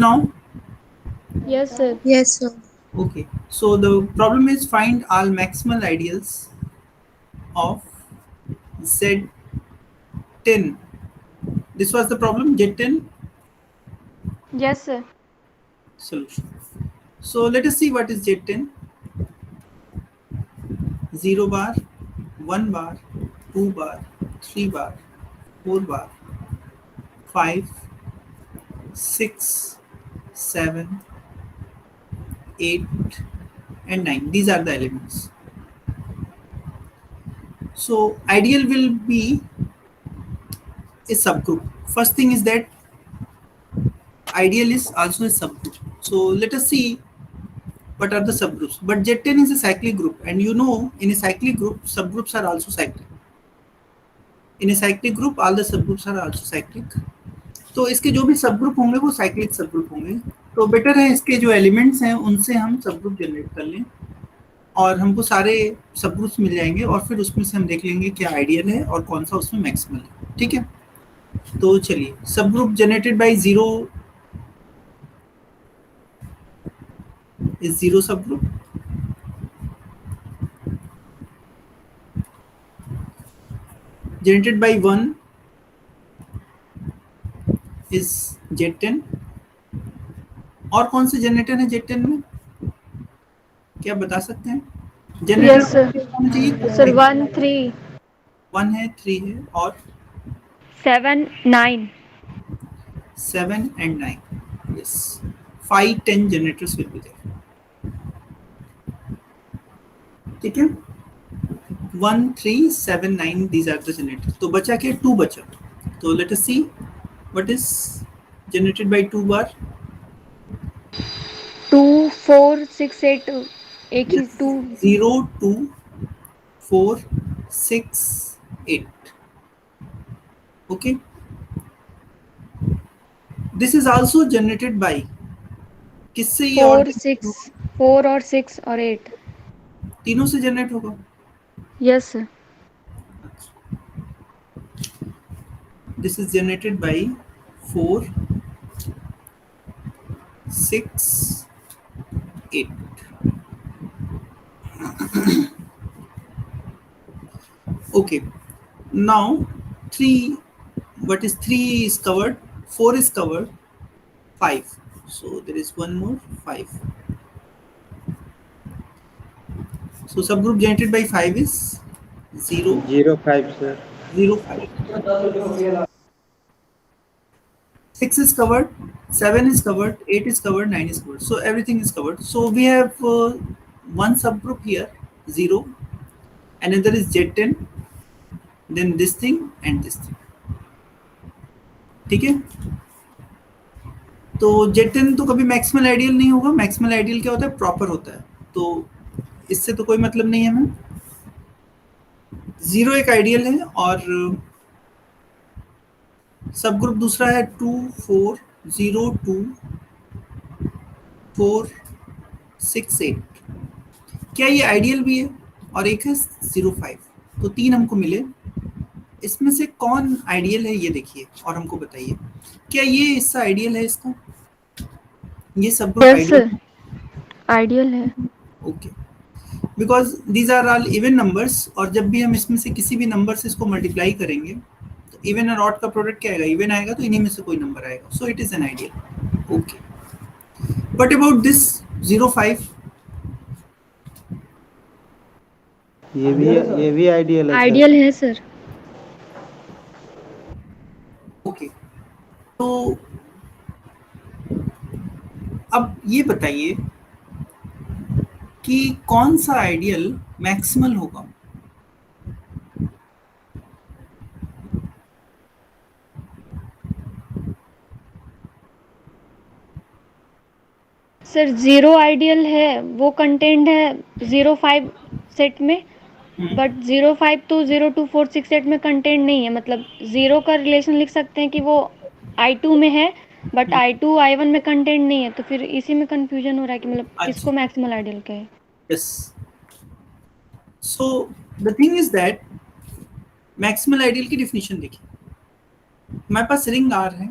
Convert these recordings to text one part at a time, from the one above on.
now? Yes, sir. Yes, sir. Okay. So the problem is find all maximal ideals of Z10. This was the problem, Z10 Yes, sir. solution. So let us see what is Z10. 0 bar, 1 bar, 2 bar, 3 bar, 4 bar, 5, 6, 7, 8, and 9. These are the elements. So ideal will be a subgroup. First thing is that ideal is also a subgroup. So let us see what are the subgroups. But Z10 is a cyclic group, and you know in a cyclic group subgroups are also cyclic. In a cyclic group all the subgroups are also cyclic. तो इसके जो भी सब group होंगे वो cyclic सब group होंगे. तो बेटर है इसके जो एलिमेंट्स हैं उनसे हम सब ग्रुप जनरेट कर लें और हमको सारे सब ग्रुप्स मिल जाएंगे और फिर उसमें से हम देख लेंगे क्या आइडियल है और कौन सा उसमें मैक्सिमल है. ठीक है. तो चलिए subgroup generated by zero is zero subgroup. Generated by 1 is Z10. और कौन से जनरेटर है Z10 में क्या बता सकते हैं? Generator Yes, sir. होना चाहिए. Sir, 1, 3, 1 है, 3 है और 7, 9. 7 and 9. Yes. 5, 10 generators will be there. ठीक है. 1, 3, 7, 9 these are the generators. तो बचा क्या? 2 बचा. तो let us see what is generated by 2 bar. 2, 4, 6, 8. एक ही Yes. 2. 0, 2, 4, 6, 8. Okay. This is also generated by किससे ये 4, और 6. 4 और 6 और 8. तीनों से जनरेट होगा. Yes, sir. This is generated by 4, 6, 8. Okay. Now 3, what is 3 is covered, 4 is covered, 5. So there is one more 5. So subgroup generated by 5 is 0, 0, 5, sir. 0, 5. 6 is covered, 7 is covered, 8 is covered, 9 is covered. So everything is covered. So we have one subgroup here, 0, another is Z10, then this thing and this thing. ठीक है. तो Z10 तो कभी maximal ideal नहीं होगा. Maximal ideal क्या होता है? प्रॉपर होता है. तो इससे तो कोई मतलब नहीं है हमें. 0 एक आइडियल है और सब ग्रुप दूसरा है 2, 4, 0, 2, 4, 6, 8. क्या ये आइडियल भी है? और एक है 0, 5. तो 3 हमको मिले. इसमें से कौन आइडियल है ये देखिए और हमको बताइए. क्या ये हिस्सा आइडियल है इसका? ये सब group Yes, ideal? sir. Ideal है. Okay. Because these are all even numbers और जब भी हम इसमें से किसी भी नंबर से इसको मल्टीप्लाई करेंगे तो इवन और ऑड का प्रोडक्ट क्या आएगा? इवन आएगा. तो इन्हीं में से कोई नंबर आएगा. सो it is an ideal. Okay. What about this 0, 5? ये भी आइडियल है, Ideal है, sir. ओके. तो अब ये बताइए कि कौन सा आइडियल मैक्सिमल होगा? सर 0 आइडियल है, वो कंटेंट है 0, 5 सेट में. बट 0, 5 तो 0, 2, 4, 6, 8 में कंटेंट नहीं है. मतलब 0 का रिलेशन लिख सकते हैं कि वो I2 में है बट I2 I1 में कंटेंट नहीं है. तो फिर इसी में कंफ्यूजन हो रहा है कि मतलब किसको मैक्सिमल आइडियल कहे. Yes. So the thing is that maximal ideal की डेफिनेशन देखिए. हमारे पास रिंग R है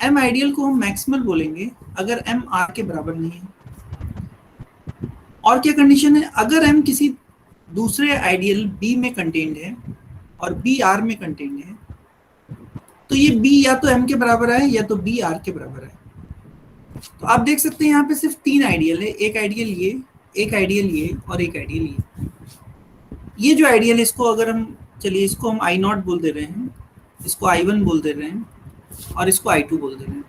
एम आइडियल को हम मैक्सिमल बोलेंगे अगर एम आर के बराबर नहीं है। और क्या कंडीशन है? अगर एम किसी दूसरे आइडियल बी में कंटेन्ड है और बी आर में कंटेन्ड है, तो ये बी या तो एम के बराबर है या तो बी आर के बराबर है। तो आप देख सकते हैं यहाँ पे सिर्फ 3 आइडियल है, एक आइडियल ये, एक आइडियल ये और एक आइडियल ये। ये जो आइडियल है इसको अगर हम, चलिए इसको हम आई नॉट बोल दे रहे हैं, इसको I1 बोल दे रहे हैं और इसको I2 बोल दे रहे हैं।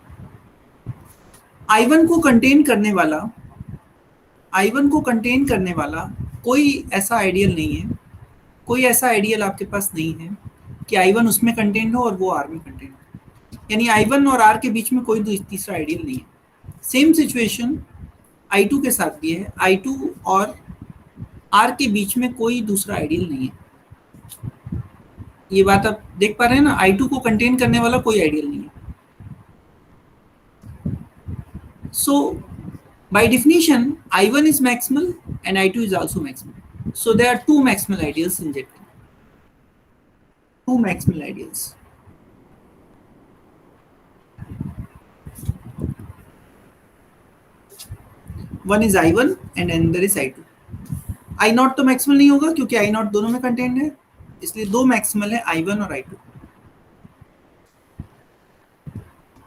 I1 को कंटेन करने वाला, I1 को कंटेन करने वाला कोई ऐसा आइडियल नहीं है, कोई ऐसा आइडियल आपके पास नहीं है कि I1 उसमें कंटेंट हो और वो R में कंटेंट हो, यानी I1 और R के बीच में कोई तीसरा आइडियल नहीं है। सेम सिचुएशन I2 के साथ भी है, I2 और R के बीच में कोई दूसरा आइडियल नहीं है। ये बात आप देख पा रहे हैं ना, I2 को कंटेन करने वाला कोई आइडियल नहीं है। So by definition I1 is maximal and I2 is also maximal. So there are two maximal ideals in Z2. Two maximal ideals. One is I1 and another is I2. I not तो maximal नहीं होगा क्योंकि I not दोनों में content है, इसलिए दो maximal है I1 और I2।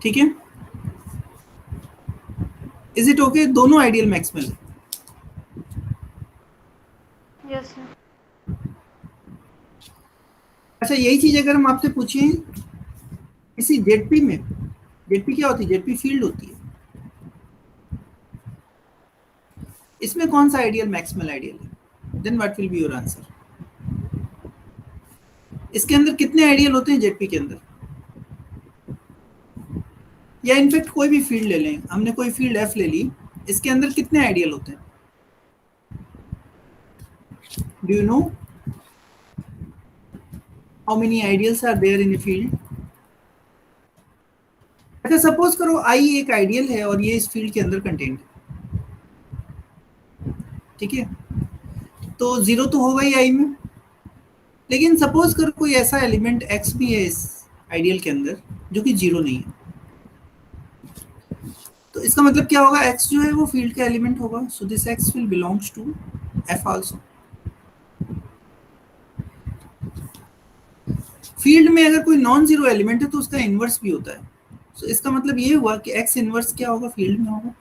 ठीक है, इज इट ओके? दोनों आइडियल मैक्सिमल है। Yes sir. अच्छा, यही चीज अगर हम आपसे पूछें किसी जेडपी में, जेडपी क्या होती है? जेडपी फील्ड होती है, इसमें कौन सा आइडियल मैक्सिमल आइडियल है? Then what will be your answer? इसके अंदर कितने आइडियल होते हैं जेडपी के अंदर? या इनफैक्ट कोई भी फील्ड ले लें, हमने कोई फील्ड एफ ले ली, इसके अंदर कितने आइडियल होते हैं? Do you know how many ideals are there in a field? अच्छा, सपोज करो आई एक आइडियल है और ये इस फील्ड के अंदर कंटेंट है, ठीक है, तो जीरो तो होगा ही आई में। लेकिन सपोज करो कोई ऐसा एलिमेंट एक्स भी है इस आइडियल के अंदर जो कि जीरो नहीं है, तो इसका मतलब क्या होगा? x जो है वो फील्ड का एलिमेंट होगा, so this x will belongs to f also. Field में अगर कोई नॉन जीरो एलिमेंट है तो उसका इनवर्स भी होता है, सो इसका मतलब ये हुआ कि x इनवर्स क्या होगा? फील्ड में होगा।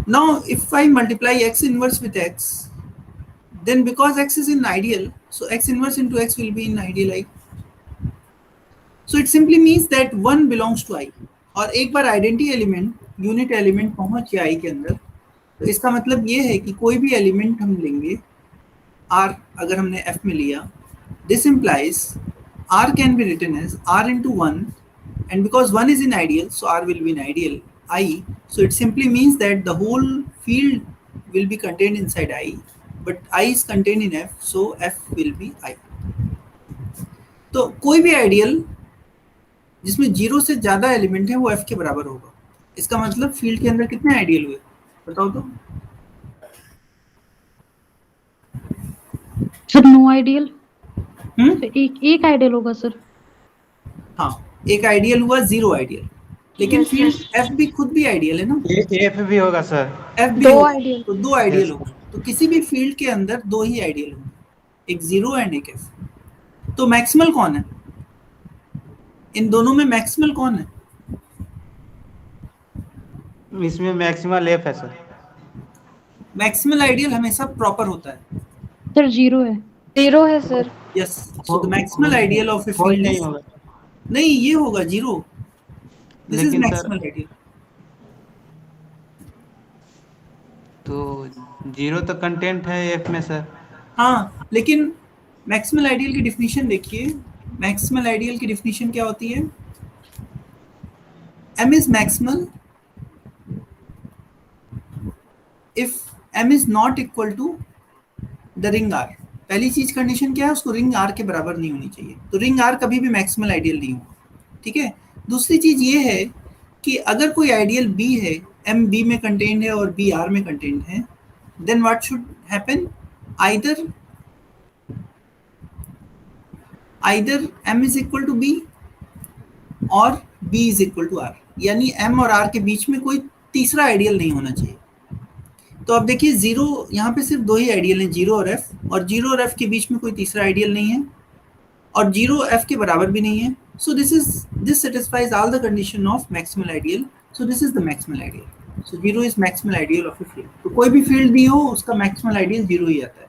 Now if I multiply x inverse with x, then because x is in ideal, so x inverse into x will be in ideal I. So it simply means that 1 belongs to I. और एक बार identity element, unit element पहुंच गया I के अंदर, तो इसका मतलब ये है कि कोई भी एलिमेंट हम लेंगे R, अगर हमने F में लिया, this implies R can be written as R into 1, and because 1 is in ideal, so R will be in ideal I. So it simply means that the whole field will be contained inside I, but I is contained in F, so F will be I. तो कोई भी ideal जिसमें zero से ज्यादा element है वो F के बराबर होगा। इसका मतलब फील्ड के अंदर कितने आइडियल हुए बताओ तो? Sir no ideal. एक आइडियल होगा सर। हाँ, एक आइडियल हुआ, जीरो आइडियल, लेकिन Yes, फील्ड yes. F भी खुद भी आइडियल है ना, एफ भी होगा सर। F भी दो होगा, आइडियल। तो दो आइडियल Yes. होगा। तो किसी भी फील्ड के अंदर दो ही आइडियल होंगे, एक जीरो एंड एक F। तो मैक्सिमल कौन है इन दोनों में? मैक्सिमल कौन है? इसमें मैक्सिमल एफ है सर। मैक्सिमल आइडियल हमेशा प्रॉपर होता है। सर जीरो है। जीरो है sir. Yes, so the maximal ideal of a कोई फील्ड नहीं इज, होगा। नहीं ये होगा जीरो, दिस इज लेकिन सर मैक्सिमल आइडियल। तो जीरो तो कंटेंट है एफ में सर। हाँ, लेकिन मैक्सिमल आइडियल की डिफिनीशन देखिए, मैक्सिमल आइडियल की डिफिनीशन क्या होती है? M is maximal if M is not equal to the ring R। पहली चीज कंडीशन क्या है? उसको रिंग R के बराबर नहीं होनी चाहिए, तो रिंग R कभी भी मैक्सिमल आइडियल नहीं होगा, ठीक है। दूसरी चीज ये है कि अगर कोई आइडियल B है, M B में कंटेन्ड है और B R में कंटेन्ड है, then what should happen? either M is equal to B or B is equal to R, यानी M और R के बीच में कोई तीसरा आइडियल नहीं होना चाहिए। तो अब देखिए जीरो, यहाँ पे सिर्फ दो ही आइडियल हैं, जीरो और एफ, और जीरो और एफ के बीच में कोई तीसरा आइडियल नहीं है, और जीरो एफ के बराबर भी नहीं है। So this satisfies all the condition of maximal ideal, so this is the maximal ideal. So zero is maximal ideal of a field. तो कोई भी फील्ड दी हो उसका मैक्सिमल आइडियल जीरो ही आता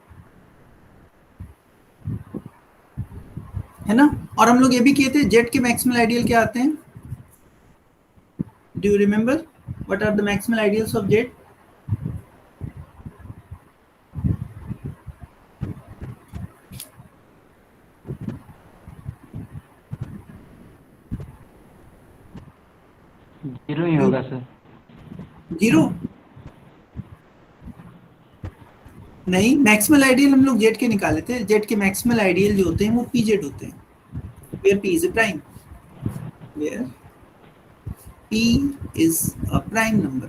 है ना। और हम लोग ये भी किए थे, जेड के मैक्सिमल आइडियल क्या आते हैं, do you remember what are the maximal ideals of Z? Zero ही होगा सर। जीरो नहीं, मैक्सिमल आइडियल हम लोग जेड के निकाले थे। जेड के मैक्सिमल आइडियल जो होते हैं वो पी जेड होते हैं, where P is a prime, where P is a prime number.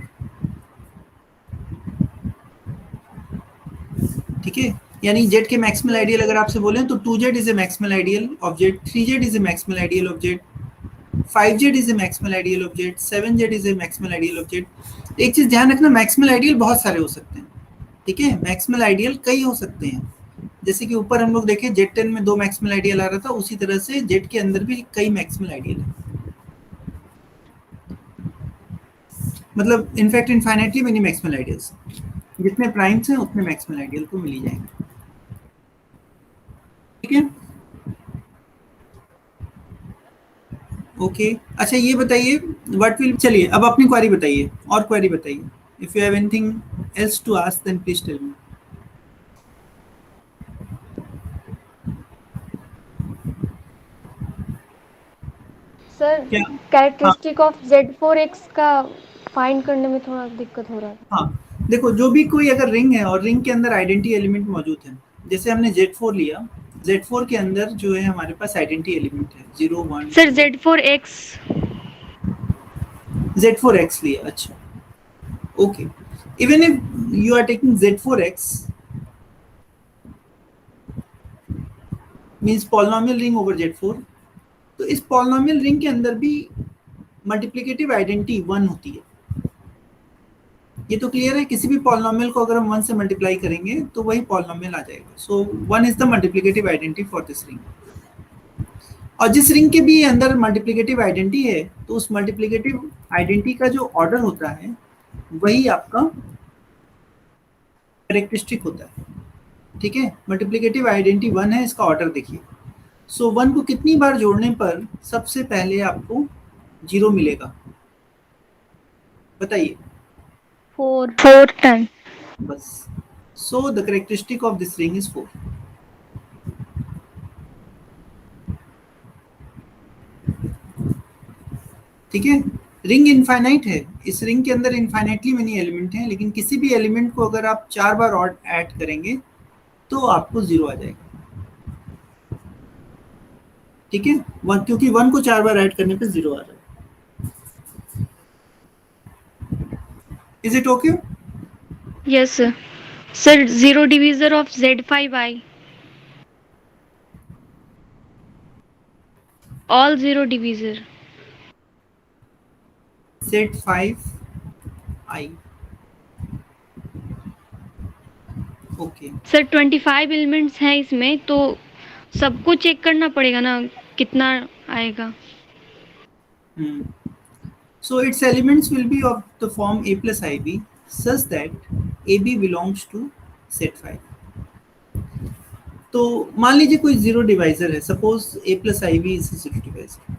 ठीक है, यानी जेड के मैक्सिमल आइडियल अगर आपसे बोले तो 2z is a maximal ideal of Z, 3z is a maximal ideal of Z, 5z is a maximal ideal of Z, 7z is a maximal ideal of Z. एक चीज ध्यान रखना, maximal ideal बहुत सारे हो सकते हैं। ठीक है, मैक्सिमल आइडियल कई हो सकते हैं, जैसे कि ऊपर हम लोग देखे जेड 10 में 2 मैक्सिमल आइडियल आ रहा था, उसी तरह से जेड के अंदर भी कई मैक्सिमल आइडियल है, मतलब in fact infinitely many maximal ideals. जितने प्राइम्स हैं उतने मैक्सिमल आइडियल को मिल ही जाएंगे। ठीक है, ओके अच्छा ये बताइए व्हाट विल, चलिए अब अपनी क्वेरी बताइए, और क्वेरी बताइए। If you have anything else to ask then please tell me. Sir क्या? कैरेक्टरिस्टिक ऑफ Z4X का फाइंड करने में थोड़ा दिक्कत हो रहा है। हाँ देखो, जो भी कोई अगर रिंग है और रिंग के अंदर आइडेंटिटी एलिमेंट मौजूद है, जैसे हमने Z4 लिया, Z4 के अंदर जो है हमारे पास आइडेंटिटी एलिमेंट है 0 1 सर Z4X Z4X लिया, अच्छा okay. Even if you are taking Z4X means polynomial ring over Z4, तो इस पॉलिनोमियल रिंग के अंदर भी मल्टीप्लिकेटिव आइडेंटिटी 1 होती है। ये तो क्लियर है, किसी भी पॉलिनोमियल को अगर हम 1 से मल्टीप्लाई करेंगे तो वही पॉलिनोमियल आ जाएगा। सो 1 is the multiplicative identity for this ring. और जिस रिंग के भी अंदर मल्टीप्लिकेटिव आइडेंटिटी है, तो उस मल्टीप्लिकेटिव आइडेंटिटी का जो ऑर्डर होता है वही आपका कैरेक्टरिस्टिक होता है। ठीक है, मल्टीप्लिकेटिव आइडेंटिटी 1 है, इसका ऑर्डर देखिए। सो 1 को कितनी बार जोड़ने पर सबसे पहले आपको 0 मिलेगा, बताइए। 4 टाइम। बस, so the characteristic of this ring is 4। ठीक है, रिंग इनफाइनाइट है, इस रिंग के अंदर इनफाइनाइटली मेनी एलिमेंट हैं, लेकिन किसी भी एलिमेंट को अगर आप 4 बार और ऐड करेंगे तो आपको 0 आ जाएगा। ठीक है, क्योंकि 1 को 4 बार ऐड करने पे 0 आ रहा है। Is it okay? Yes sir. Sir zero divisor of Z5I, all zero divisor. Z5I okay. Sir 25 elements हैं इसमें, तो सबको चेक करना पड़ेगा ना कितना आएगा। So its elements will be of the form A plus IB such that AB belongs to Z5। तो मान लीजिए कोई जीरो डिवाइजर है, suppose A plus IB is a zero divisor.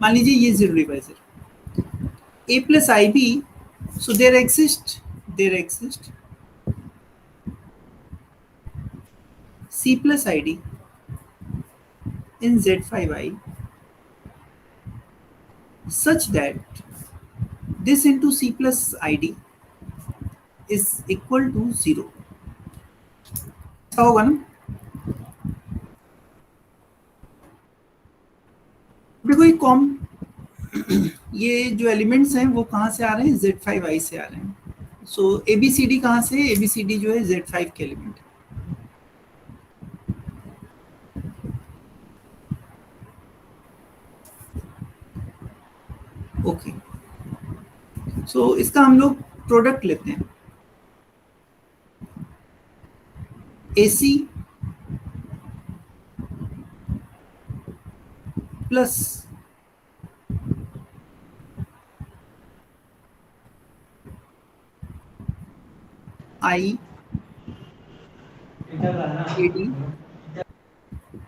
मान लीजिए ये zero divisor A plus IB, so there exist C plus ID in Z5I such that this into C plus ID is equal to 0। ऐसा होगा ना? देखो ये जो elements हैं वो कहाँ से आ रहे हैं, Z5I से आ रहे हैं। सो ABCD कहाँ से? ABCD जो है Z5 के एलिमेंट है। ओके, सो इसका हम लोग प्रोडक्ट लेते हैं। AC plus I AD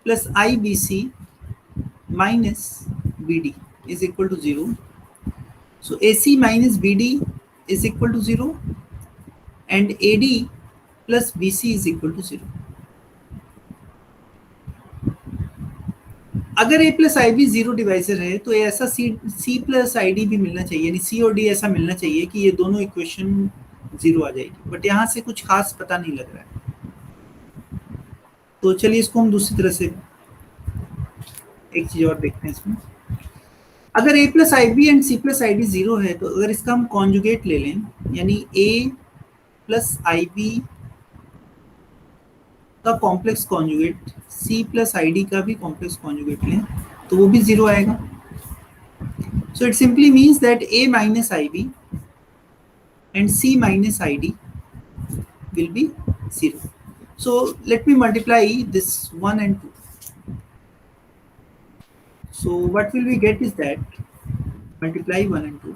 plus IBC minus BD is equal to 0. So AC minus BD is equal to 0 and AD plus BC is equal to 0. अगर A plus IB zero divisor है तो ऐसा C plus ID भी मिलना चाहिए, यानी C और D ऐसा मिलना चाहिए कि ये दोनों इक्वेशन जीरो आ जाएगी, बट यहाँ से कुछ खास पता नहीं लग रहा है। तो चलिए इसको हम दूसरी तरह से एक चीज और देखते हैं इसमें। अगर A plus IB and C plus ID zero है तो अगर इसका हम कॉन्जुगेट ले लें, यानी A प्लस IB का complex conjugate C plus ID का भी कॉम्प्लेक्स कॉन्जुगेट लें तो वो भी जीरो आएगा। So it simply means that A minus IB and C minus ID will be 0. So let me multiply this 1 and 2. So what will we get is that multiply 1 and 2.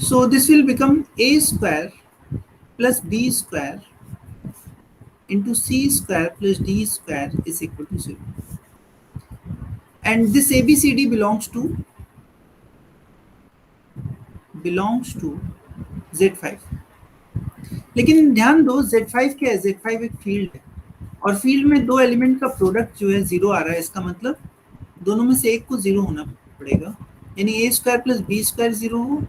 So this will become A square plus B square into C square plus D square is equal to 0. And this ABCD belongs to Z5. लेकिन ध्यान दो Z5 क्या है? Z5 एक field है और field में दो एलिमेंट का प्रोडक्ट जो है जीरो आ रहा है। इसका मतलब दोनों में से एक को जीरो होना पड़ेगा, यानी A square plus B square zero हो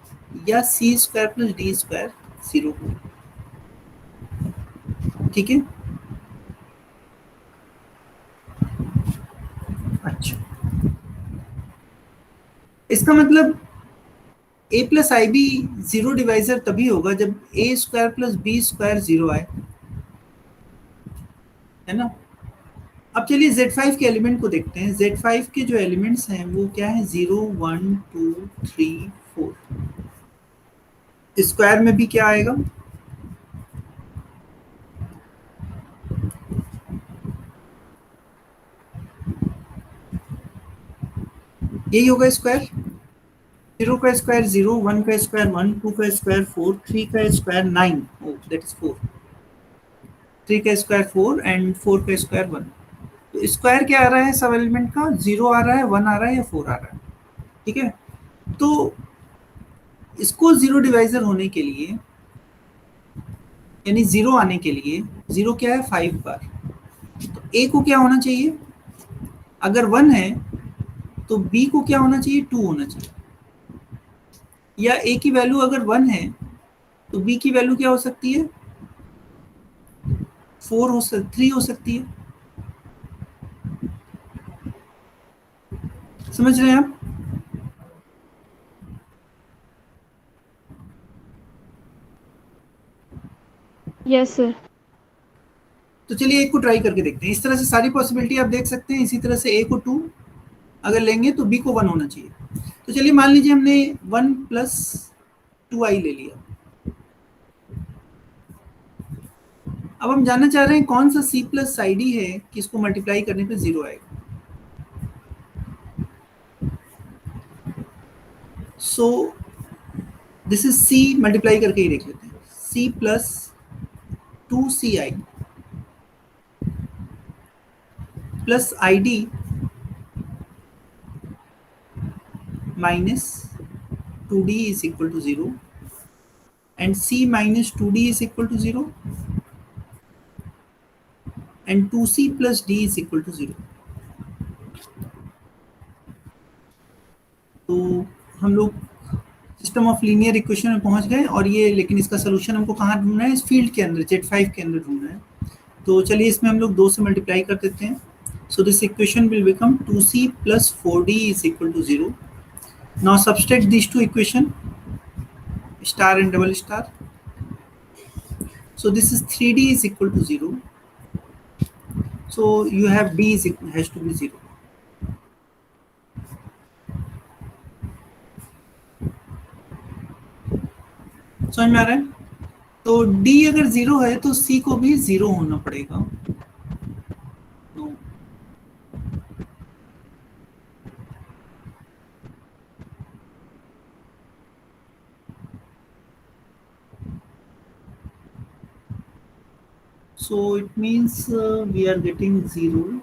या C square plus D square zero हो। ठीक है, अच्छा, इसका मतलब A plus IB zero divisor तभी होगा जब A square plus B square zero आए, है ना। अब चलिए Z5 के एलिमेंट को देखते हैं। Z5 के जो एलिमेंट्स हैं वो क्या है? 0 1 2 3 4। स्क्वायर में भी क्या आएगा? यही होगा स्क्वायर। 0 का स्क्वायर 0, 1 का स्क्वायर 1, 2 का स्क्वायर 4, 3 का स्क्वायर 9, दैट इज 4, 3 का स्क्वायर 4 एंड 4 का स्क्वायर 1। तो स्क्वायर क्या आ रहा है सब एलिमेंट का? 0 आ रहा है, 1 आ रहा है या 4 आ रहा है। ठीक है, तो इसको जीरो डिवाइजर होने के लिए, यानी जीरो आने के लिए, जीरो क्या है? 5 बार। तो A को क्या होना चाहिए? अगर 1 है तो B को क्या होना चाहिए? 2 होना चाहिए। या A की वैल्यू अगर 1 है तो B की वैल्यू क्या हो सकती है? 3 हो सकती है। समझ रहे हैं आप? Yes sir. तो चलिए एक को ट्राई करके देखते हैं। इस तरह से सारी पॉसिबिलिटी आप देख सकते हैं। इसी तरह से A को 2 अगर लेंगे तो B को 1 होना चाहिए। तो चलिए मान लीजिए हमने 1 प्लस 2i ले लिया। अब हम जानना चाह रहे हैं कौन सा C प्लस ID है कि इसको मल्टीप्लाई करने पे 0 आएगा। So this is C, multiply करके ही देख लेते हैं। C plus 2CI plus ID minus 2D is equal to 0 and C minus 2D is equal to 0 and 2C plus D is equal to 0. तो हम लोग सिस्टम ऑफ लीनियर इक्वेशन में पहुंच गए और ये, लेकिन इसका सोल्यूशन हमको कहाँ ढूंढना है? इस फील्ड के अंदर, Z5 के अंदर ढूंढना है। तो चलिए इसमें हम लोग 2 से मल्टीप्लाई कर देते हैं। So this equation will become 2c plus 4d is equal to 0. Now subtract these two equation, star and double star. So this is 3d is equal to 0. So you have d is equal, has to be 0. समझ में आ रहा है? तो d अगर 0 है तो c को भी 0 होना पड़ेगा. No. So it means we are getting 0.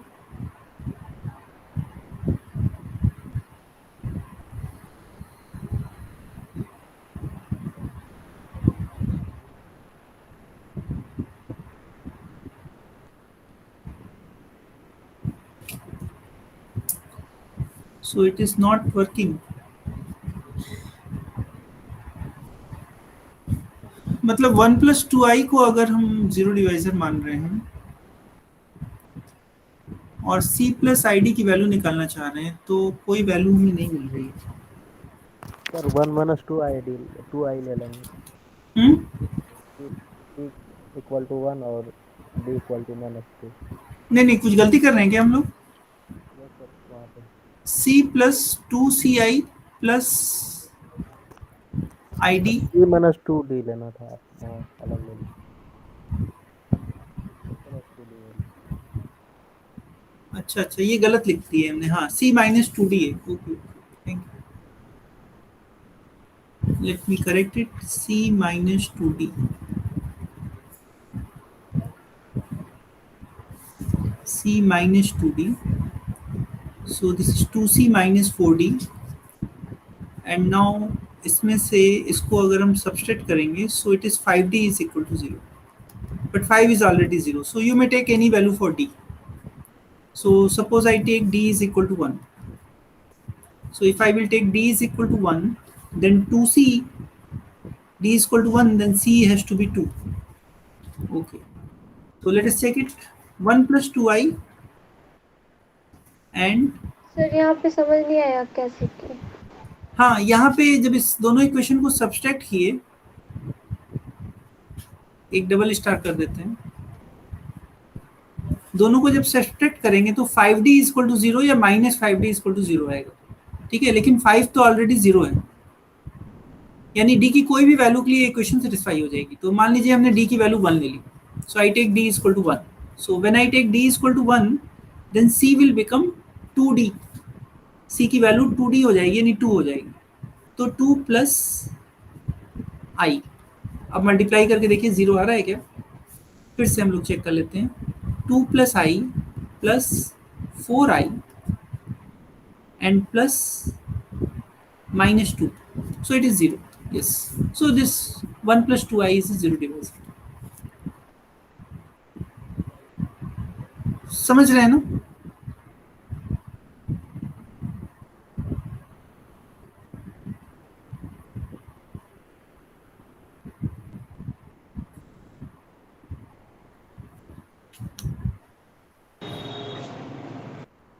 So it is not working. मतलब 1 प्लस 2i को अगर हम जीरो डिवाइजर मान रहे हैं और c प्लस आई डी की वैल्यू निकालना चाह रहे हैं तो कोई वैल्यू हमें नहीं मिल रही है. सर 1 माइनस 2i ले लेंगे. c इक्वल टू 1 और d इक्वल टू -2. नहीं कुछ गलती कर रहे हैं क्या हम लोग? यस सर, वहाँ पे c plus 2ci plus I D. c minus 2d लेना था. हाँ, अलग ले लीजिए. अच्छा ये गलत लिख दिए हमने. हाँ c माइनस 2d है. Okay thank you. Let me correct it. c minus 2d. c minus 2d. So this is 2c minus 4d. And now इसमें से इसको अगर हम subtract करेंगे, so it is 5d is equal to 0. But 5 is already 0. So you may take any value for d. So suppose I take d is equal to 1. So if I will take d is equal to 1, then 2c, d is equal to 1, then c has to be 2. Okay. So let us check it. 1 plus 2i and sir यहाँ पे समझ नहीं आया कैसे की. हाँ यहाँ पे जब इस दोनों इक्वेशन को सब्सट्रैक्ट किए, एक डबल स्टार कर देते हैं. दोनों को जब सब्सट्रैक्ट करेंगे तो 5d इज इक्वल टू 0 या minus 5d is equal to 0 आएगा. ठीक है, लेकिन 5 तो ऑलरेडी 0 है, यानी d की कोई भी वैल्यू के लिए इक्वेशन सेटिस्फाई हो जाएगी. तो मान लीजिए हमने d की वैल्यू 1 ले ली. So I take d is equal to 1. So when I take d is equal to 1, then c will become 2d. c की वैल्यू 2d हो जाएगी, यानी 2 हो जाएगी. तो 2 प्लस आई. अब मल्टीप्लाई करके देखिए 0 आ रहा है क्या? फिर से हम लोग चेक कर लेते हैं. 2 plus I plus 4i and plus -2. So it is 0. Yes. So this 1 plus 2i is a zero divisor. समझ रहे हैं ना?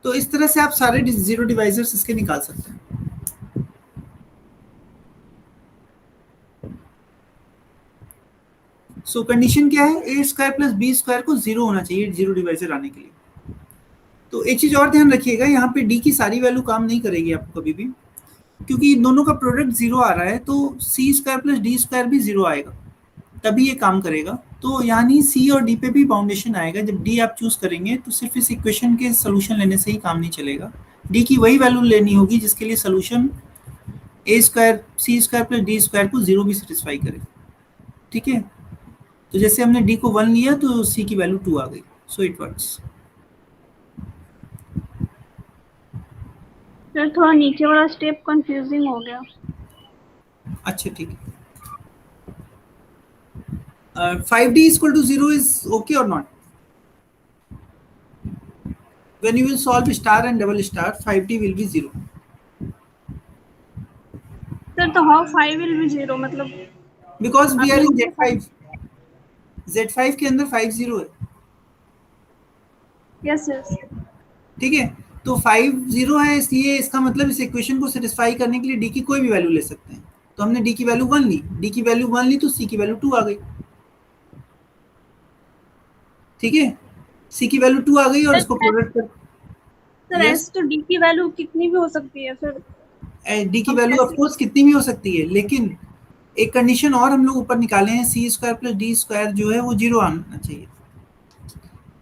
तो इस तरह से आप सारे जीरो डिवाइजर्स इसके निकाल सकते हैं. सो कंडीशन क्या है? ए स्क्वायर प्लस बी स्क्वायर को 0 होना चाहिए जीरो डिवाइजर आने के लिए. तो एक चीज और ध्यान रखिएगा, यहाँ पे डी की सारी वैल्यू काम नहीं करेगी आपको कभी भी, क्योंकि दोनों का प्रोडक्ट 0 आ रहा है. तो सी स्क्वायर प्लस डी स्क्वायर भी 0 आएगा, तभी ये काम करेगा. तो यानी सी और डी पे भी बाउंडेशन आएगा. जब डी आप चूज करेंगे तो सिर्फ इस इक्वेशन के सोल्यूशन लेने से ही काम नहीं चलेगा. डी की वही वैल्यू लेनी होगी जिसके लिए solution A square C square plus D square को 0 भी सेटिस्फाई करे. ठीक है, तो जैसे हमने डी को 1 लिया तो सी की वैल्यू 2 आ गई. So it works. सर थोड़ा नीचे वाला स्टेप कंफ्यूजिंग हो गया. अच्छा ठीक है. 5d is equal to 0 is okay or not? When you will solve star and double star, 5d will be 0. Sir तो हाउ 5 विल बी 0 मतलब? Because we are in Z5. Z5 के अंदर 5 0 है. Yes yes. ठीक है, तो 5 0 है, इसलिए इसका मतलब इस इक्वेशन को सेटिस्फाई करने के लिए डी की कोई भी वैल्यू ले सकते हैं। तो हमने डी की वैल्यू 1 ली, डी की वैल्यू 1 ली तो सी की वैल्यू 2 आ गई। ठीक है, सी की वैल्यू 2 आ गई और इसको प्रोडक्ट कर। सर यस, ऐसे तो डी की वैल्यू कितनी भी हो सकती है, फिर डी की हम वैल्यू कैसे? ऑफ कोर्स कितनी भी हो सकती है, लेकिन एक कंडीशन और हम लोग ऊपर निकाले हैं, सी स्क्वायर प्लस डी स्क्वायर जो है वो 0 आना चाहिए।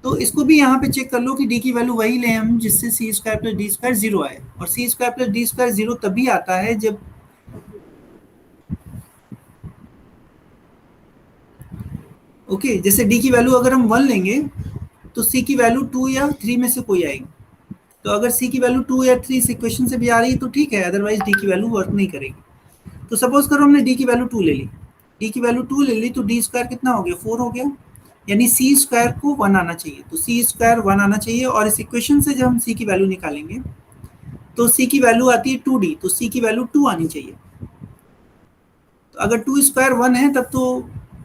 तो इसको भी यहाँ पे चेक कर लो कि डी की वैल्यू वही लें हम जिससे सी स्क्वायर प्लस डी स्क्वायर 0 आए, और सी स्क्वायर प्लस डी स्क्वायर 0 तभी आता है जब ओके जैसे डी की वैल्यू अगर हम 1 लेंगे तो सी की वैल्यू 2 या 3 में से कोई आएगी। तो अगर सी की वैल्यू 2 या 3 इस इक्वेशन से भी आ रही है तो ठीक है, अदरवाइज डी की वैल्यू वर्क नहीं करेगी। तो सपोज करो हमने डी की वैल्यू 2 ले ली, डी की वैल्यू 2 ले ली तो डी स्क्वायर कितना हो गया, 4 हो गया, यानी सी स्क्वायर को 1 आना चाहिए। तो सी स्क्वायर 1 आना चाहिए, और इस इक्वेशन से जब हम सी की वैल्यू निकालेंगे तो सी की वैल्यू आती है 2d, तो सी की वैल्यू 2 आनी चाहिए। तो अगर 2 स्क्वायर 1 है तब तो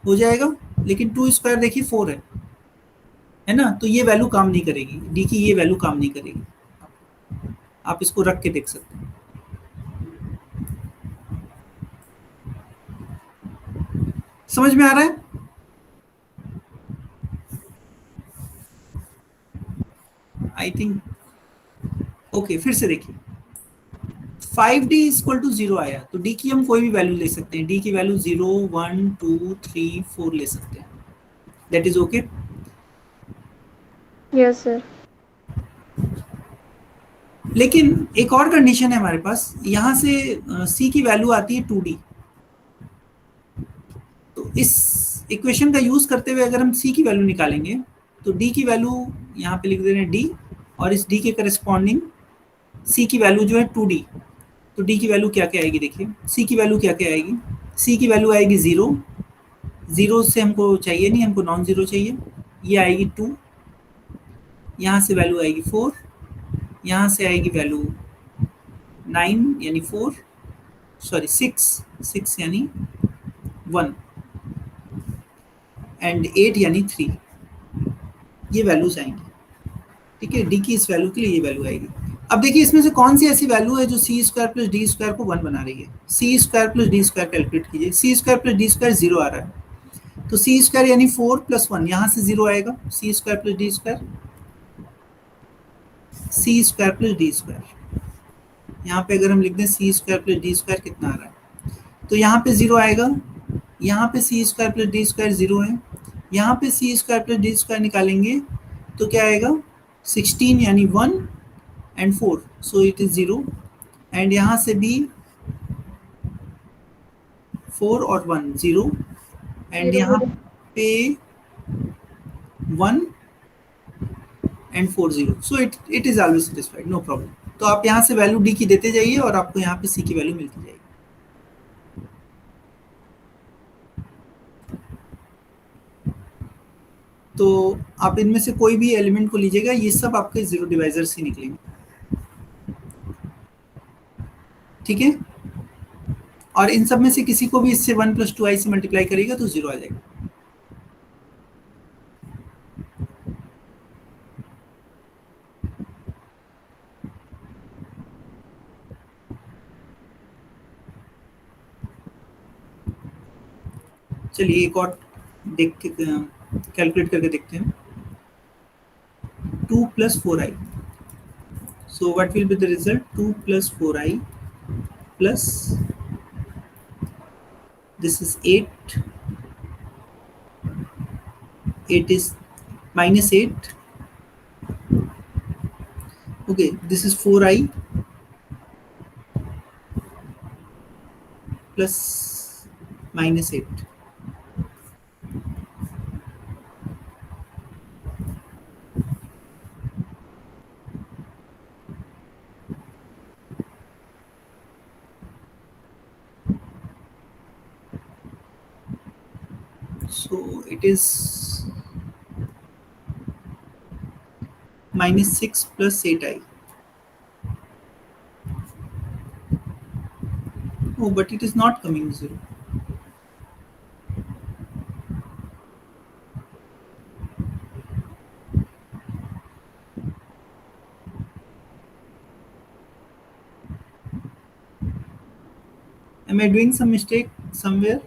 हो जाएगा, लेकिन 2 स्क्वायर देखिए 4 है ना, तो ये वैल्यू काम नहीं करेगी, डी की ये वैल्यू काम नहीं करेगी। आप इसको रख के देख सकते हैं। समझ में आ रहा है? आई थिंक ओके, फिर से देखिए 5d इक्वल टू 0 आया, तो d की हम कोई भी वैल्यू ले सकते हैं, d की वैल्यू 0 1 2 3 4 ले सकते हैं, that is okay. Yes sir. लेकिन एक और कंडीशन है हमारे पास, यहाँ से c की वैल्यू आती है 2d। तो इस इक्वेशन का यूज करते हुए अगर हम c की वैल्यू निकालेंगे तो d की वैल्यू यहाँ पे लिख दे रहे हैं d, और इस d के करस्पॉन्डिंग c की वैल्यू जो है 2d। तो d की वैल्यू क्या क्या आएगी, देखिए c की वैल्यू क्या क्या आएगी, c की वैल्यू आएगी 0, 0 से हमको चाहिए नहीं, हमको नॉन जीरो चाहिए, ये आएगी 2, यहाँ से वैल्यू आएगी 4, यहाँ से आएगी वैल्यू 9 यानी 4, सॉरी 6 यानी 1, एंड 8 यानी 3, ये वैल्यूज आएंगी। ठीक है, डी की इस वैल्यू के लिए ये वैल्यू आएगी। अब देखिए इसमें से कौन सी ऐसी वैल्यू है जो C square plus D square को 1 बना रही है। C square plus D square calculate कीजिए, C square plus D square 0 आ रहा है, तो सी स्क्वायर यानी 4 प्लस 1, यहाँ से 0 आएगा, सी स्क्वायर प्लस डी स्क्वायर, सी स्क्वायर प्लस डी स्क्वायर, यहाँ पे अगर हम लिख दें सी स्क्वायर प्लस डी स्क्वायर कितना आ रहा है, तो यहाँ पे 0 आएगा, यहाँ पे सी स्क्वायर प्लस डी स्क्वायर 0 है, यहाँ पे सी स्क्वायर प्लस डी स्क्वायर निकालेंगे तो क्या आएगा 16 यानी 1 and 4, so it is 0, and यहाँ से भी 4 और 1 0, एंड यहाँ पे 1 and 4 0, so it is always satisfied, no problem. तो आप यहाँ से वैल्यू डी की देते जाइए और आपको यहाँ पे सी की वैल्यू मिलती जाएगी। तो आप इनमें से कोई भी एलिमेंट को लीजिएगा, ये सब आपके जीरो डिवाइजर से निकलेंगे। ठीक है, और इन सब में से किसी को भी इससे 1 + 2i से मल्टीप्लाई करिएगा तो 0 आ जाएगा। चलिए एक और देख के कैलकुलेट करके देखते हैं, 2 + 4i, so what will be the result, 2 + 4i plus this is 8, 8 is -8, okay, this is 4i plus -8, so it is -6 plus 8i. Oh, but it is not coming 0. Am I doing some mistake somewhere?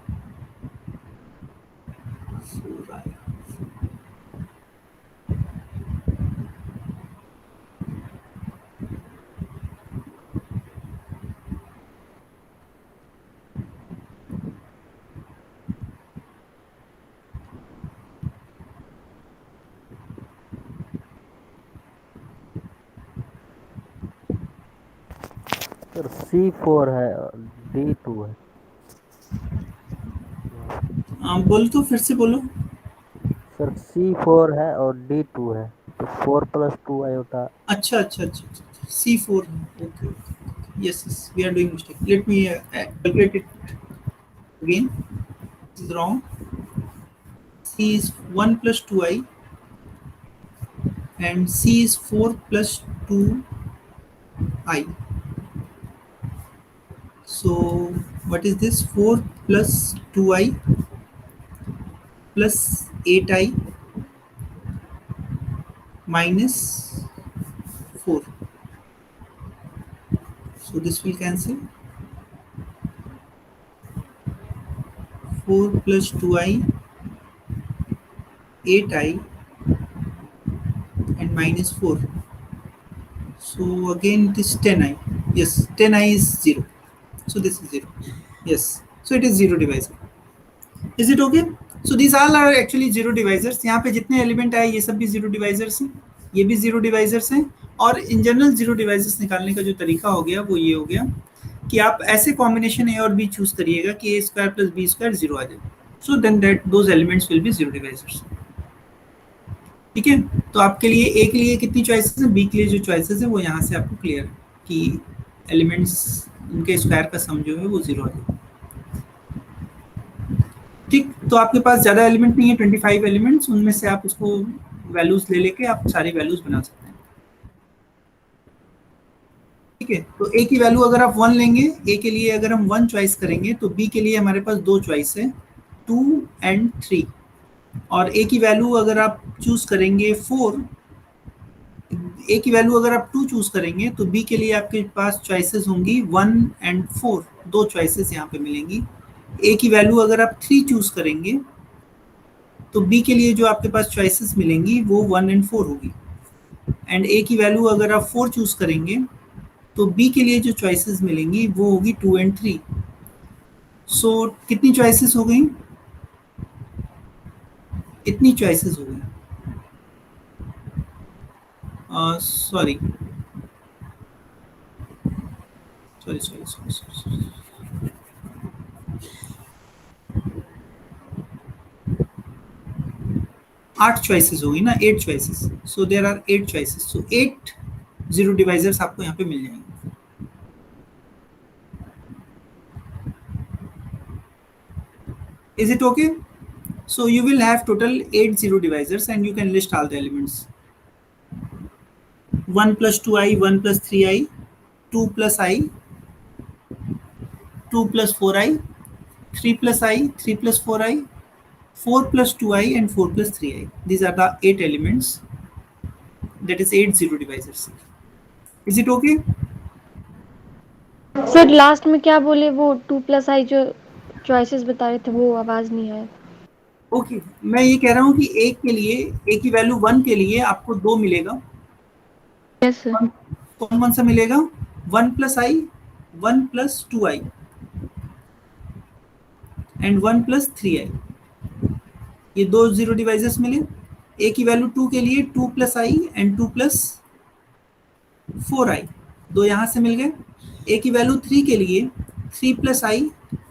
Sir C4 है और D2 है। बोल तो फिर से बोलो। Sir C4 है और D2 है, तो 4 + 2 आयोटा। अच्छा अच्छा अच्छा अच्छा, C4 okay okay, yes yes, we are doing mistake, let me calculate it again, this is wrong. C is 1 + 2i and C is 4 + 2i. So what is this? 4 + 2i plus 8i minus 4. So this will cancel. 4 + 2i, 8i and minus 4. So again it is 10i. Yes, 10i is 0. So this is 0. Yes. So it is 0 divisor. Is it okay? So these all are actually 0 divisors. यहाँ पे जितने element आए ये सब भी 0 divisors हैं, ये भी 0 divisors हैं। और इन जनरल 0 divisors निकालने का जो तरीका हो गया वो ये हो गया कि आप ऐसे कॉम्बिनेशन ए और बी चूज करिएगा कि a² + b² 0 आ जाए। So then that those elements will be 0 divisors. ठीक है, तो आपके लिए ए के लिए कितनी चॉइसेस हैं, बी के लिए जो चॉइसेस है वो यहाँ से आपको क्लियर है कि एलिमेंट्स उनके स्क्वायर का सम जो है वो 0 आ जाए। ठीक, तो आपके पास ज़्यादा एलिमेंट नहीं है, 25 एलिमेंट्स, उनमें से आप उसको वैल्यूज ले लेके आप सारी वैल्यूज बना सकते हैं। ठीक है, तो ए की वैल्यू अगर आप 1 लेंगे, ए के लिए अगर हम 1 चॉइस करेंगे तो बी के लिए हमारे पास 2 चॉइस है, 2 and 3। और ए की वैल्यू अगर आप चूज करेंगे 4, ए की वैल्यू अगर आप 2 चूज करेंगे तो बी के लिए आपके पास चॉइसेस होंगी 1 and 4, 2 चॉइसेस यहाँ पे मिलेंगी। ए की वैल्यू अगर आप 3 चूज करेंगे तो बी के लिए जो आपके पास चॉइसेस मिलेंगी वो 1 and 4 होगी। एंड ए की वैल्यू अगर आप 4 चूज करेंगे तो बी के लिए जो चॉइसेस मिलेंगी वो होगी 2 and 3। सो कितनी चॉइसेस हो गई? इतनी चॉइसेस हो गई। Sorry sorry sorry sorry sorry, 8 choices होगी ना, 8 choices. So there are 8 choices, so 8 0 divisors आपको यहाँ पे मिल जाएंगे। Is it okay? So you will have total 8 0 divisors and you can list all the elements. 1 + 2i, 1 + 3i, 2 + i, 2 + 4i, 3 + i, 3 + 4i, 4 + 2i and 4 + 3i. These are the 8 elements. That is 8 0 divisors. Is it okay? Sir last में क्या बोले, वो 2 + i जो choices बता रहे थे वो आवाज नहीं आया। ओके मैं ये कह रहा हूँ कि एक के लिए, ए की वैल्यू 1 के लिए आपको 2 मिलेगा। Yes sir. कौन कौन सा मिलेगा? 1 + i, 1 + 2i एंड 1 + 3i। ये 2 0 डिवाइजर्स मिले। ए की वैल्यू 2 के लिए 2 + i एंड 2 + 4i, 2 यहाँ से मिल गए। ए की वैल्यू 3 के लिए 3 + i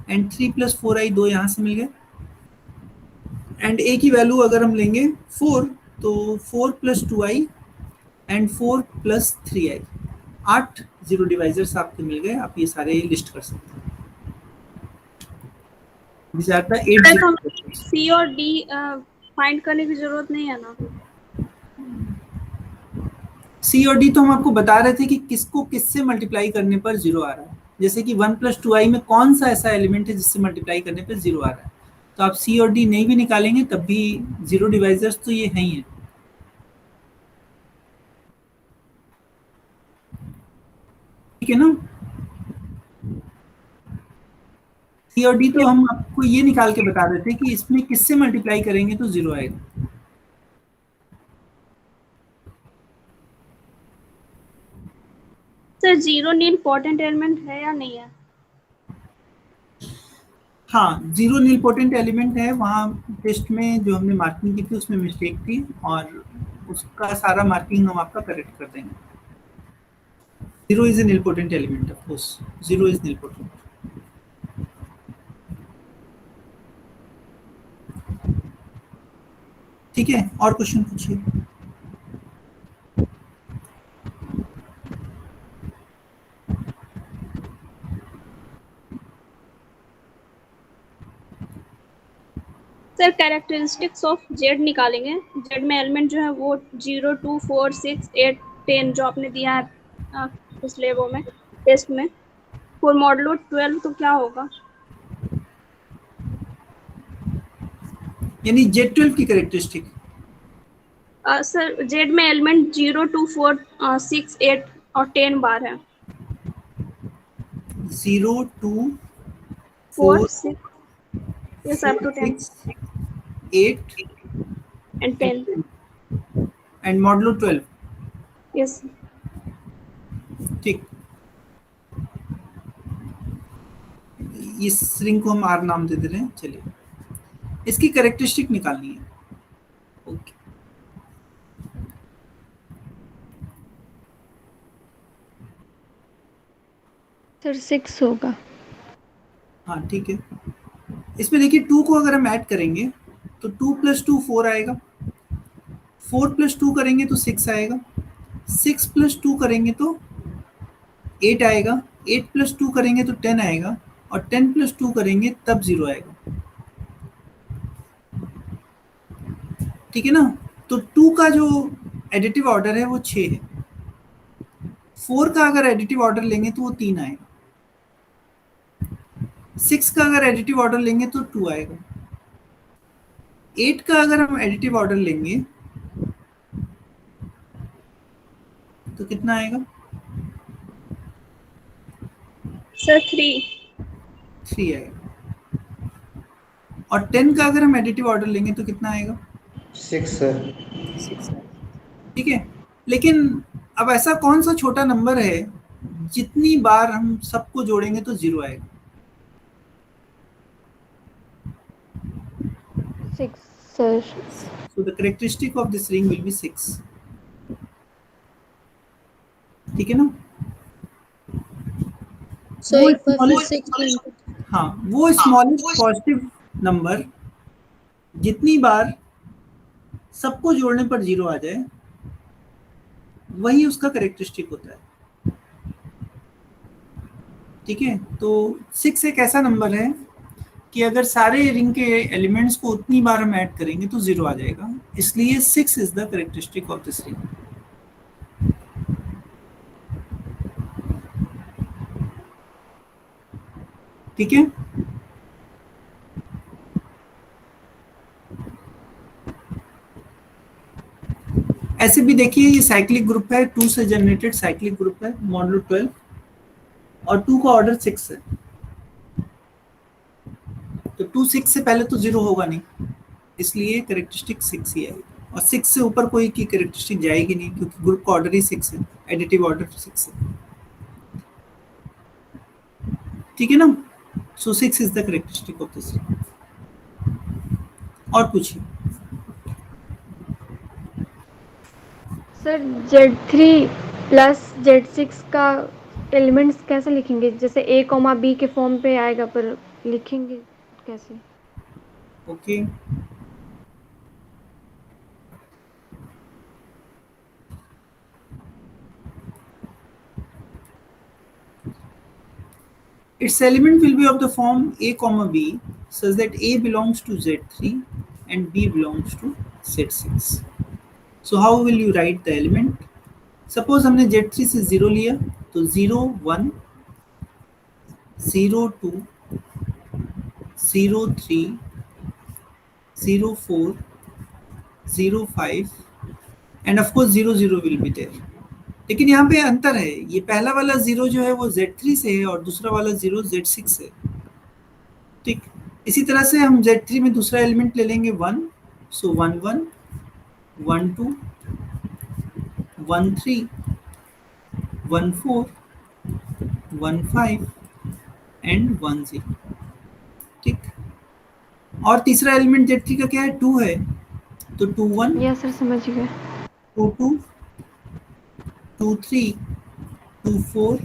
एंड 3 + 4i, 2 यहाँ से मिल गए। एंड ए की वैल्यू अगर हम लेंगे 4 तो 4 + 2i एंड 4 + 3i, 8 0 डिवाइजर्स आपके मिल गए। आप ये सारे लिस्ट कर सकते हैं। These are the 8 सर, 0 हमें divisors. सी और डी फाइंड करने की जरूरत नहीं है ना? सी और डी तो हम आपको बता रहे थे कि किसको किससे मल्टीप्लाई करने पर 0 आ रहा है। जैसे कि 1 + 2i में कौन सा ऐसा एलिमेंट है जिससे मल्टीप्लाई करने पर 0 आ रहा है, तो आप सी और डी नहीं भी निकालेंगे तब भी 0 डिवाइजर्स तो ये हैं ही हैं। ठीक है ना? और डी तो हम आपको ये निकाल के बता देते कि इसमें किससे मल्टीप्लाई करेंगे तो 0 आएगा। सर 0 नील इम्पोर्टेंट एलिमेंट है या नहीं है? हाँ, 0 नील पोटेंट एलिमेंट है। वहाँ टेस्ट में जो हमने मार्किंग की थी उसमें मिस्टेक थी और उसका सारा मार्किंग हम आपका करेक्ट कर देंगे। 0 is a nilpotent element, of course 0 is nilpotent. ठीक है, और क्वेश्चन पूछिए। सर कैरेक्टरिस्टिक्स ऑफ जेड निकालेंगे। जेड में एलिमेंट जो है वो 0, 2, 4, 6, 8, 10 जो आपने दिया है पिछले वो में टेस्ट में। फॉर मॉडलो 12 तो क्या होगा? यानी Z12 की कैरेक्टरिस्टिक। सर जेड में एलिमेंट 0, 2, 4, 6, 8 और 10 बार है। 0, 2, 4, 4, 6, yes up to 10 6, 8 and 10. and modulo 12। Yes. ठीक, इस रिंग को हम आर नाम दे दे रहे हैं। चलिए, इसकी कैरेक्टरिस्टिक निकालनी है। ओके, सर 6 होगा। हाँ ठीक है। इसमें देखिए 2 को अगर हम ऐड करेंगे तो 2 + 2 4 आएगा, 4 + 2 करेंगे तो 6 आएगा, 6 + 2 करेंगे तो 8 आएगा, 8 + 2 करेंगे तो 10 आएगा और 10 + 2 करेंगे तब 0 आएगा। ठीक है ना। तो 2 का जो एडिटिव ऑर्डर है वो 6 है। 4 का अगर एडिटिव ऑर्डर लेंगे तो वो 3 आएगा। 6 का अगर एडिटिव ऑर्डर लेंगे तो 2 आएगा। 8 का अगर हम एडिटिव ऑर्डर लेंगे तो कितना आएगा? सर 3 आएगा। और 10 का अगर हम एडिटिव ऑर्डर लेंगे तो कितना आएगा? 6 सर। 6। ठीक है, लेकिन अब ऐसा कौन सा छोटा नंबर है जितनी बार हम सबको जोड़ेंगे तो 0 आएगा? 6 sir. So the characteristic of this ring will be 6। ठीक है ना। So वो if I put smallest- 6 हाँ, वो स्मॉलेस्ट पॉजिटिव नंबर जितनी बार सबको जोड़ने पर 0 आ जाए वही उसका कैरेक्टरिस्टिक होता है। ठीक है, तो 6 एक ऐसा नंबर है कि अगर सारे रिंग के एलिमेंट्स को उतनी बार हम ऐड करेंगे तो 0 आ जाएगा, इसलिए 6 is the characteristic of this ring. ठीक है, ऐसे भी देखिए ये साइक्लिक ग्रुप है, 2 से जनरेटेड साइक्लिक ग्रुप है मॉडुलो 12 और 2 का ऑर्डर 6 है। तो 2 6 से पहले तो 0 होगा नहीं, इसलिए कैरेक्टरिस्टिक 6 ही आएगी और 6 से ऊपर कोई की कैरेक्टरिस्टिक जाएगी नहीं क्योंकि ग्रुप का ऑर्डर ही 6 है, एडिटिव ऑर्डर 6 है। ठीक है ना। सो 6 is the characteristic of this. और पूछिए। सर Z3 + Z6 का एलिमेंट्स कैसे लिखेंगे? जैसे A, B के फॉर्म पे आएगा पर लिखेंगे कैसे? Okay, its element will be of the form A, B such that A belongs to Z3 and B belongs to Z6. So how will you write the element? Suppose हमने Z3 से 0 लिया तो 0 1 0 2 0 3 0 4 0 5 and of course 0 0 will be there। लेकिन यहाँ पे अंतर है, ये पहला वाला 0 जो है वो Z3 से है और दूसरा वाला 0 Z6 से। इसी तरह से हम Z3 में दूसरा एलिमेंट ले लेंगे 1, सो 1 1 1 2 1 3 1 4 1 5 एंड 1 0। ठीक, और तीसरा एलिमेंट Z3 का क्या है, 2 है, तो 2 1 यस सर समझ गए। 2 2 2 3 2 4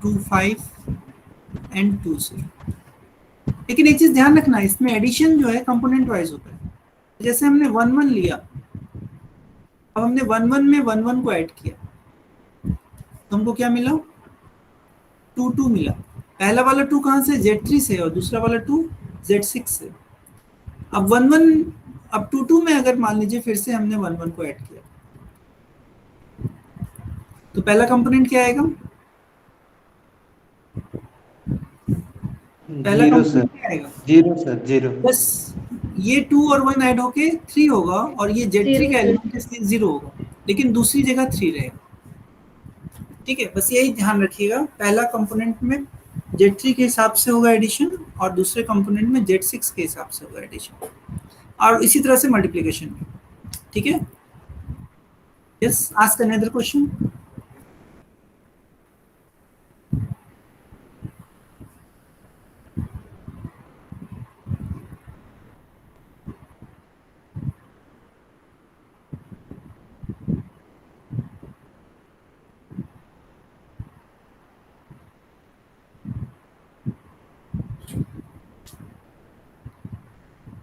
2 5 एंड 2 0। लेकिन एक चीज ध्यान रखना, इसमें एडिशन जो है कंपोनेंट वाइज होता है। जैसे हमने 1 1 लिया, अब हमने 1 1 में 1 1 को ऐड किया, तो हमको क्या मिला, 2 2 मिला। पहला वाला 2 कहाँ से, Z3 से, और दूसरा वाला 2 Z6 से। अब 1 1, अब 2 2 में अगर मान लीजिए फिर से हमने 1 1 को ऐड किया, तो पहला कंपोनेंट क्या आएगा, पहला जीरो कंपोनेंट सर, क्या आएगा, जीरो सर, जीरो। बस ये 2 और 1 ऐड होके 3 होगा, और ये Z3 Zero, का एलिमेंट इसलिए 0 होगा, लेकिन दूसरी जगह 3 रहेगा। ठीक है, बस यही ध्यान रखिएगा, पहला कंपोनेंट में Z3 के हिसाब से होगा एडिशन, और दूसरे कंपोनेंट में Z6 के हिसाब से होगा एडिशन, और इसी तरह से मल्टीप्लिकेशन भी। ठीक है, yes, ask another question.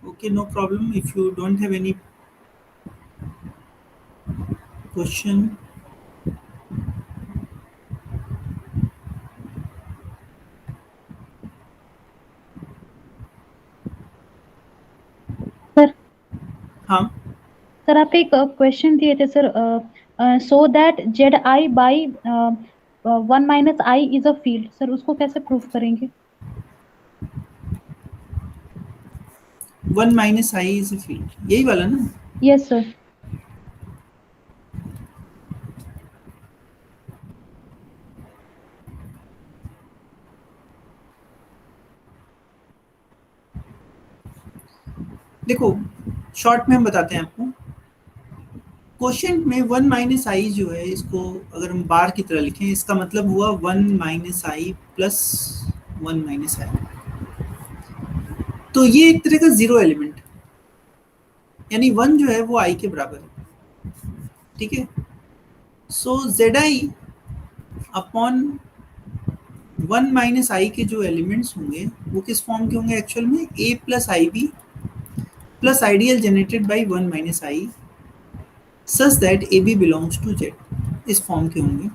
Okay, no problem. If you don't have any question, sir हाँ, सर आप एक क्वेश्चन दिए थे sir, so that Z I by 1 minus I is a field, sir उसको कैसे प्रूव करेंगे? 1 minus I is a field, यही वाला ना। Yes sir. देखो, शॉर्ट में हम बताते हैं आपको। क्वेश्चन में 1 माइनस आई जो है, इसको अगर हम बार की तरह लिखें, इसका मतलब हुआ 1 माइनस आई प्लस 1 माइनस आई। तो ये एक तरह का जीरो एलिमेंट, यानी 1 जो है वो आई के बराबर है। ठीक है, सो जेड आई अपॉन 1 माइनस आई के जो एलिमेंट्स होंगे वो किस फॉर्म के होंगे एक्चुअल में, A plus I B plus ideal generated by 1 minus I such that A B belongs to Z, इस फॉर्म के होंगे।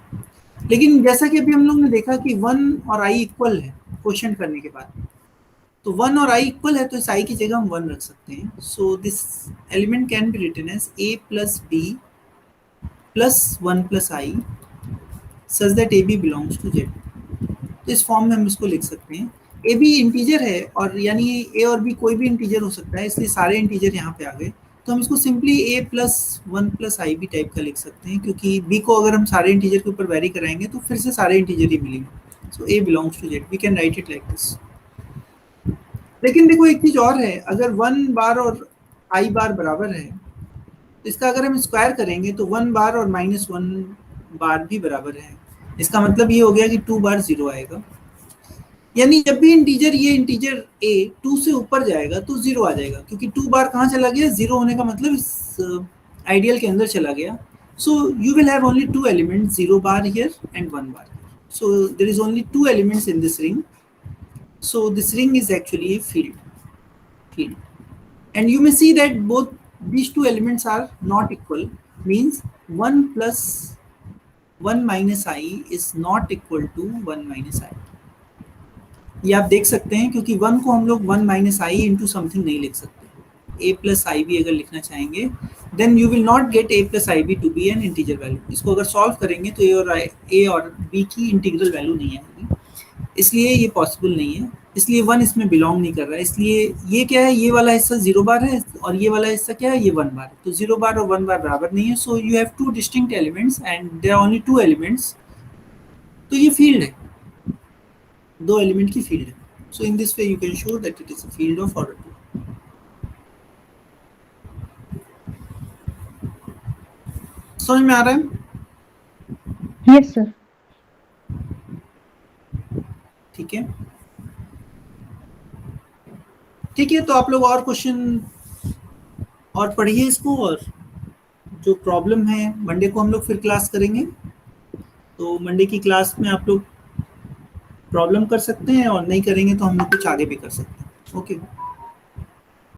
लेकिन जैसा कि अभी हम लोग ने देखा कि 1 और आई इक्वल है क्वेश्चन करने के बाद, तो 1 और आई इक्वल है, तो इस आई की जगह हम 1 रख सकते हैं। So this element can be written as A plus B plus 1 plus I such that A B belongs to Z. तो इस फॉर्म में हम इसको लिख सकते हैं। ए बी इंटीजर है, और यानी ए और बी कोई भी इंटीजर हो सकता है, इसलिए सारे इंटीजर यहाँ पे आ गए। तो हम इसको simply A plus 1 plus I B type का लिख सकते हैं, क्योंकि बी को अगर हम सारे इंटीजर के ऊपर वेरी कराएंगे तो फिर से सारे इंटीजर ही मिलेंगे। So A belongs to Z, we can write it like this. लेकिन देखो एक चीज और है, अगर 1 बार और आई बार बराबर है, तो इसका अगर हम स्क्वायर करेंगे तो 1 बार और माइनस 1 बार भी बराबर है। इसका मतलब ये हो गया कि 2 बार 0 आएगा, यानी जब भी इंटीजर, ये इंटीजर a 2 से ऊपर जाएगा तो 0 आ जाएगा, क्योंकि 2 बार कहाँ चला गया, 0 होने का मतलब इस आइडियल के अंदर चला गया। So you will have only 2 elements, 0 bar here and 1 bar here. So there is only 2 elements in this ring, so this ring is actually a field, and you may see that both these two elements are not equal, means 1 plus 1 minus I is not equal to 1 minus I। ये आप देख सकते हैं, क्योंकि 1 को हम लोग 1 minus I into something नहीं लिख सकते। a plus ib अगर लिखना चाहेंगे, then you will not get a plus ib to be an integer value। इसको अगर सॉल्व करेंगे तो a और b की इंटीग्रल वैल्यू नहीं आएगी, इसलिए ये पॉसिबल नहीं है। इसलिए 1 इसमें बिलोंग नहीं कर रहा है। इसलिए ये क्या है, ये वाला हिस्सा 0 बार है, और ये वाला हिस्सा क्या है, ये 1 बार है। तो 0 बार और 1 बार बराबर नहीं है। So you have 2 distinct elements and there are only 2 elements. तो ये फील्ड है, 2 एलिमेंट की फील्ड है। So in this way you can show that it is a field of order 2. समझ में आ रहा है? Yes sir. ठीक है, ठीक है। तो आप लोग और क्वेश्चन और पढ़िए इसको, और जो प्रॉब्लम है मंडे को हम लोग फिर क्लास करेंगे। तो मंडे की क्लास में आप लोग प्रॉब्लम कर सकते हैं, और नहीं करेंगे तो हम लोग कुछ आगे भी कर सकते हैं। ओके।